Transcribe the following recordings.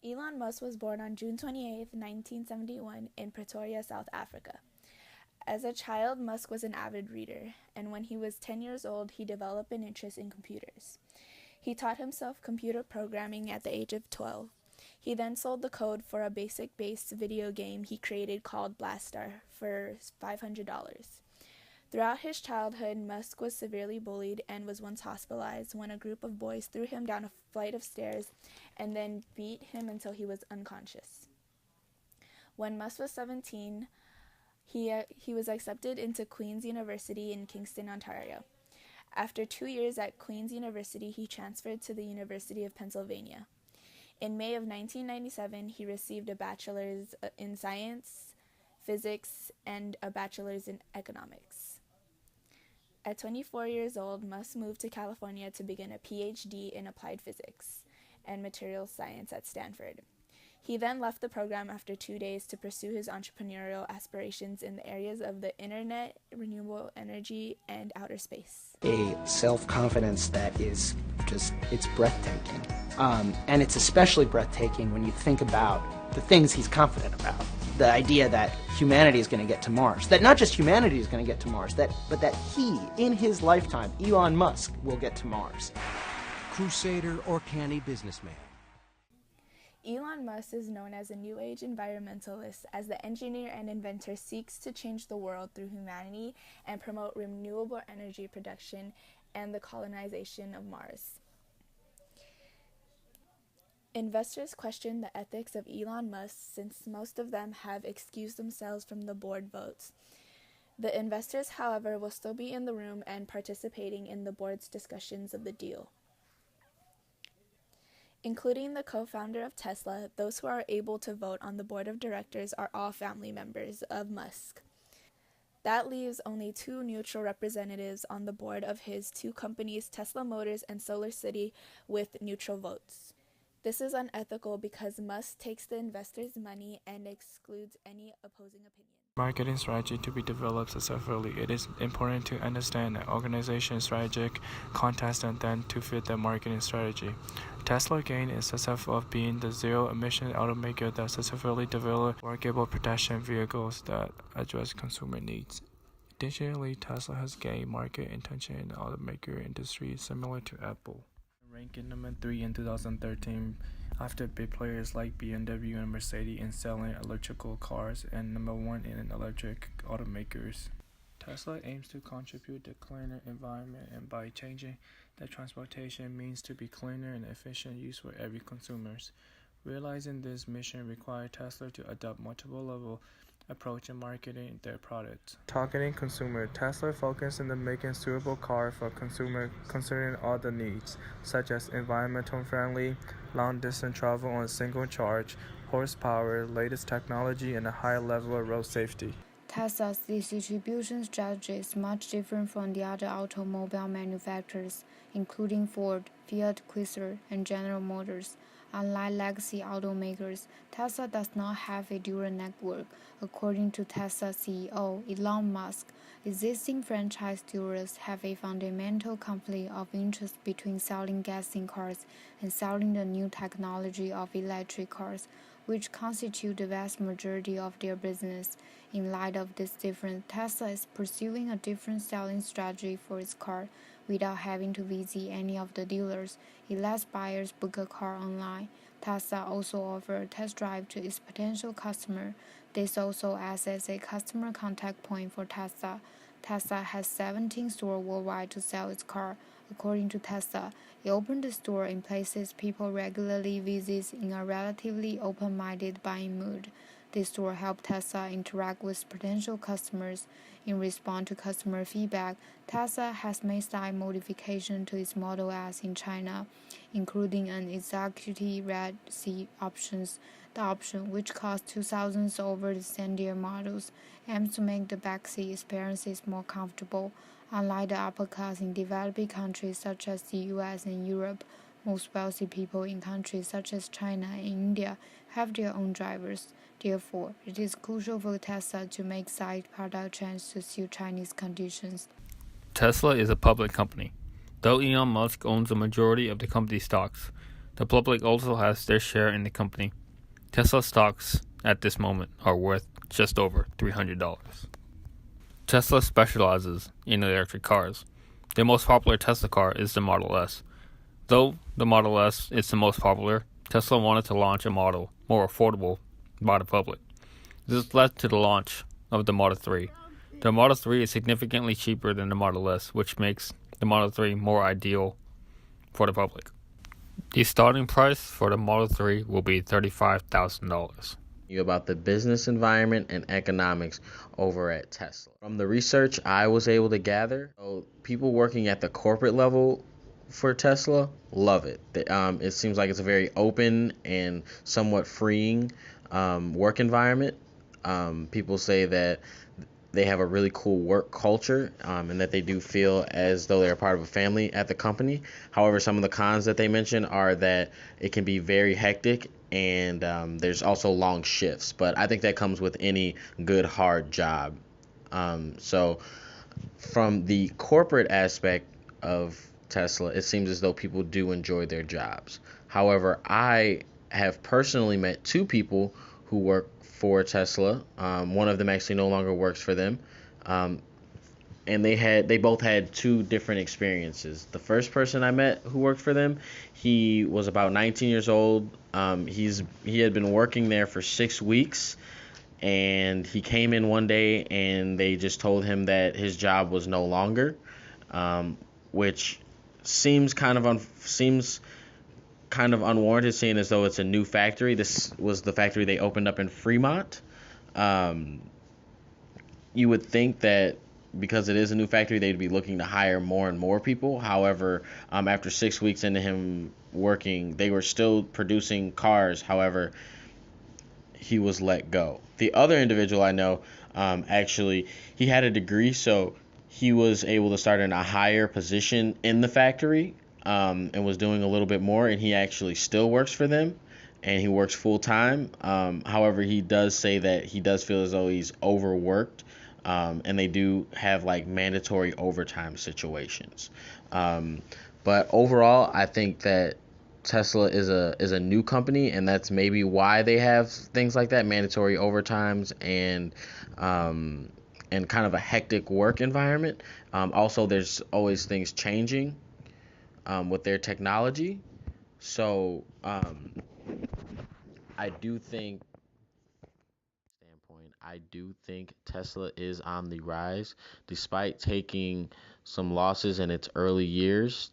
Elon Musk was born on June 28, 1971, in Pretoria, South Africa. As a child, Musk was an avid reader, and when he was 10 years old, he developed an interest in computers. He taught himself computer programming at the age of 12. He then sold the code for a basic-based video game he created called Blastar for $500. Throughout his childhood, Musk was severely bullied and was once hospitalized when a group of boys threw him down a flight of stairs and then beat him until he was unconscious. When Musk was 17, he was accepted into Queen's University in Kingston, Ontario. After 2 years at Queen's University, he transferred to the University of Pennsylvania. In May of 1997, he received a bachelor's in science, physics, and a bachelor's in economics. At 24 years old, Musk moved to California to begin a PhD in applied physics and materials science at Stanford. He then left the program after 2 days to pursue his entrepreneurial aspirations in the areas of the internet, renewable energy, and outer space. A self-confidence that is it's breathtaking. And it's especially breathtaking when you think about the things he's confident about. The idea that humanity is going to get to Mars. That not just humanity is going to get to Mars, but that he, in his lifetime, Elon Musk, will get to Mars. Crusader or canny businessman. Elon Musk is known as a New Age environmentalist, as the engineer and inventor seeks to change the world through humanity and promote renewable energy production and the colonization of Mars. Investors question the ethics of Elon Musk since most of them have excused themselves from the board votes. The investors, however, will still be in the room and participating in the board's discussions of the deal. Including the co-founder of Tesla, those who are able to vote on the board of directors are all family members of Musk. That leaves only 2 neutral representatives on the board of his 2 companies, Tesla Motors and SolarCity, with neutral votes. This is unethical because Musk takes the investors' money and excludes any opposing opinion. Marketing strategy to be developed successfully. It is important to understand an organization's strategic context and then to fit the marketing strategy. Tesla gained its success of being the zero-emission automaker that successfully developed workable protection vehicles that address consumer needs. Additionally, Tesla has gained market attention in the automaker industry similar to Apple. Ranking number 3 in 2013 after big players like BMW and Mercedes in selling electrical cars and number 1 in electric automakers. Tesla aims to contribute to a cleaner environment and by changing the transportation means to be cleaner and efficient use for every consumers. Realizing this mission requires Tesla to adopt multiple-level approach in marketing their products. Targeting consumer, Tesla focused on making suitable car for consumer considering all the needs, such as environmental friendly, long-distance travel on a single charge, horsepower, latest technology, and a high level of road safety. Tesla's distribution strategy is much different from the other automobile manufacturers, including Ford, Fiat Chrysler, and General Motors. Unlike legacy automakers, Tesla does not have a dealer network. According to Tesla CEO Elon Musk, existing franchise dealers have a fundamental conflict of interest between selling gasoline cars and selling the new technology of electric cars, which constitute the vast majority of their business. In light of this difference, Tesla is pursuing a different selling strategy for its car. Without having to visit any of the dealers, it lets buyers book a car online. Tesla also offers a test drive to its potential customer. This also acts as a customer contact point for Tesla. Tesla has 17 stores worldwide to sell its car. According to Tesla, it opened the store in places people regularly visit in a relatively open-minded buying mood. This store helped Tesla interact with potential customers. In response to customer feedback, Tesla has made slight modifications to its Model S in China, including an executive red seat options. The option, which costs $2,000 over the standard models, aims to make the backseat experiences more comfortable. Unlike the upper class in developing countries such as the US and Europe, most wealthy people in countries such as China and India have their own drivers. Therefore, it is crucial for Tesla to make side product changes to suit Chinese conditions. Tesla is a public company. Though Elon Musk owns the majority of the company's stocks, The public also has their share in the company. Tesla stocks at this moment are worth just over $300. Tesla specializes in electric cars. The most popular Tesla car is the Model S. Though the Model S is the most popular, Tesla wanted to launch a model more affordable by the public. This led to the launch of the Model 3. The Model 3 is significantly cheaper than the Model S, which makes the Model 3 more ideal for the public. The starting price for the Model 3 will be $35,000. About the business environment and economics over at Tesla. From the research I was able to gather, people working at the corporate level for Tesla love it. It seems like it's a very open and somewhat freeing work environment. People say that they have a really cool work culture and that they do feel as though they're a part of a family at the company. However, some of the cons that they mention are that it can be very hectic and there's also long shifts. But I think that comes with any good, hard job. So from the corporate aspect of Tesla, it seems as though people do enjoy their jobs. However, I have personally met two people who work for Tesla. One of them actually no longer works for them. And they both had two different experiences. The first person I met who worked for them, he was about 19 years old. He had been working there for 6 weeks, and he came in one day and they just told him that his job was no longer, which seems kind of unwarranted, seeing as though it's a new factory. This was the factory they opened up in Fremont. You would think that because it is a new factory, they'd be looking to hire more and more people. However, after 6 weeks into him working, they were still producing cars. However, he was let go. The other individual I know, actually, he had a degree, so he was able to start in a higher position in the factory and was doing a little bit more, and he actually still works for them, and he works full time. However, he does say that he does feel as though he's overworked, and they do have like mandatory overtime situations. But overall, I think that Tesla is a new company, and that's maybe why they have things like that, mandatory overtimes and kind of a hectic work environment. Also, there's always things changing with their technology. So I do think Tesla is on the rise, despite taking some losses in its early years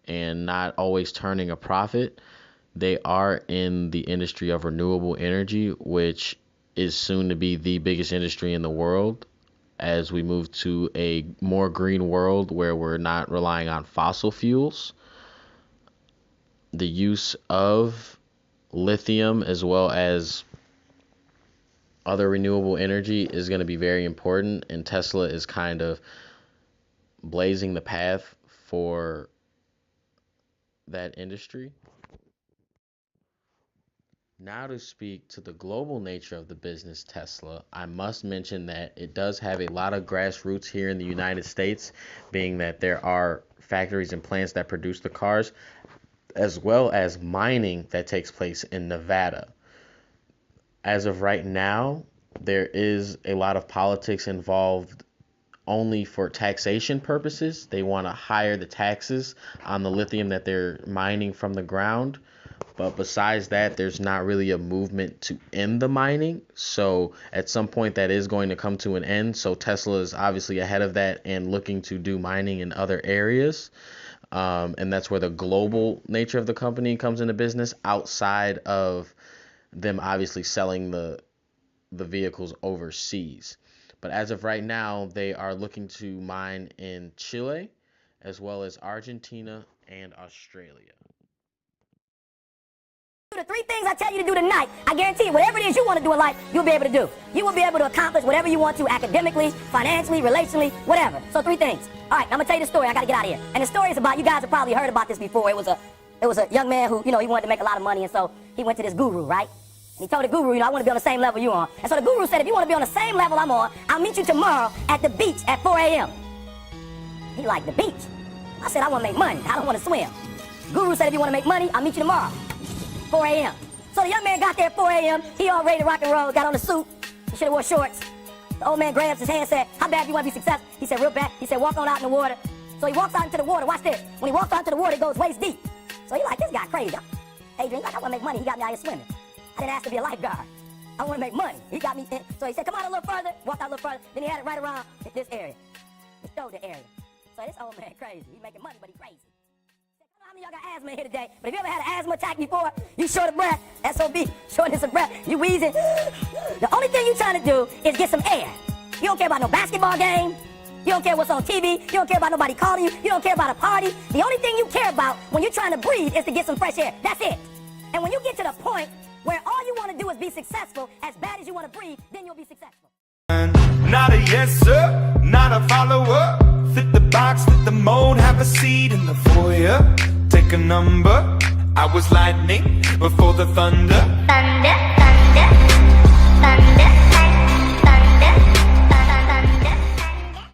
and not always turning a profit. They are in the industry of renewable energy, which is soon to be the biggest industry in the world as we move to a more green world where we're not relying on fossil fuels. The use of lithium as well as other renewable energy is going to be very important, and Tesla is kind of blazing the path for that industry. Now, to speak to the global nature of the business Tesla, I must mention that it does have a lot of grassroots here in the United States, being that there are factories and plants that produce the cars, as well as mining that takes place in Nevada. As of right now, there is a lot of politics involved only for taxation purposes. They want to higher the taxes on the lithium that they're mining from the ground. But besides that, there's not really a movement to end the mining. So at some point that is going to come to an end. So Tesla is obviously ahead of that and looking to do mining in other areas. And that's where the global nature of the company comes into business, outside of them obviously selling the vehicles overseas. But as of right now, they are looking to mine in Chile as well as Argentina and Australia. The three things I tell you to do tonight, I guarantee you, whatever it is you want to do in life, you'll be able to do. You will be able to accomplish whatever you want to, academically, financially, relationally, whatever. So 3 things. All right, I'm going to tell you the story. I got to get out of here. And the story is about, you guys have probably heard about this before. It was a young man who, he wanted to make a lot of money, and so he went to this guru, right? And he told the guru, I want to be on the same level you're on. And so the guru said, if you want to be on the same level I'm on, I'll meet you tomorrow at the beach at 4 a.m. He like, the beach? I said, I want to make money. I don't want to swim. Guru said if you want to make money, I'll meet you tomorrow, 4 a.m. So the young man got there at 4 a.m. He all ready to rock and roll, got on the suit. He should have wore shorts. The old man grabs his hand and said, how bad do you want to be successful? He said, real bad. He said, walk on out in the water. So he walks out into the water. Watch this. When he walks out into the water, it goes waist deep. So he like, this guy crazy. Adrian, like, I want to make money. He got me out here swimming. I didn't ask to be a lifeguard. I want to make money. He got me in. So he said, come out a little further. Walked out a little further. Then he had it right around this area. The shoulder area. So this old man crazy. He making money, but he crazy. How many of y'all got asthma here today? But if you ever had an asthma attack before, you short of breath, SOB, shortness of breath, you wheezing. The only thing you trying to do is get some air. You don't care about no basketball game. You don't care what's on TV. You don't care about nobody calling you. You don't care about a party. The only thing you care about when you're trying to breathe is to get some fresh air. That's it. And when you get to the point where all you want to do is be successful, as bad as you want to breathe, then you'll be successful. Not a yes sir, not a follower. Fit the box, fit the mold, have a seat in the foyer. Take a number. I was lightning before the thunder.